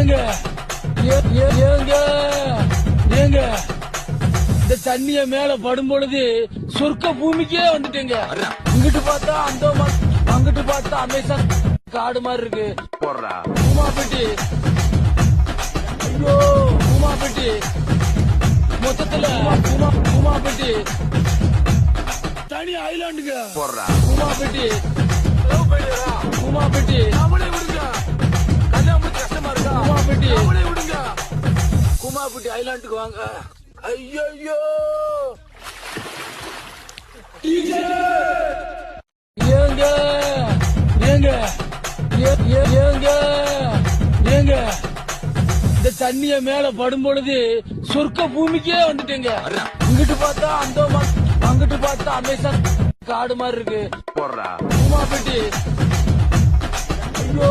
ஏங்க ஏங்க ஏங்க இந்த தண்ணிய மேல படும் பொழுது சொர்க்க பூமிக்கே வந்துட்டேங்க. இங்கிட்டு பார்த்தா அந்தோமான், அங்கிட்டு பார்த்தா அமேசான் காடு மாதிரி இருக்கு. பூமாப்பட்டி, ஐயோ பூமாப்பட்டி, மொத்தத்துல பூமாப்பட்டி தனி ஐலாண்டுங்க. பூமாப்பட்டி பூமாப்பட்டி விடுங்க, கல்யாணம் கஷ்டமா இருக்கா? பூமாப்பட்டி விடுங்க, பூமாப்பட்டி ஐலாண்டுக்கு வாங்க. ஐயோ ஏங்க ஏங்க ஏங்க ஏங்க இந்த தண்ணிய மேல படும் பொழுது சொர்க்க பூமிக்கே வந்துட்டேங்க. இங்கிட்டு பார்த்தா அந்தோமான், அங்கிட்டு பார்த்தா அமேசான் காடு மாதிரி இருக்கு. பூமாப்பட்டி, ஐயோ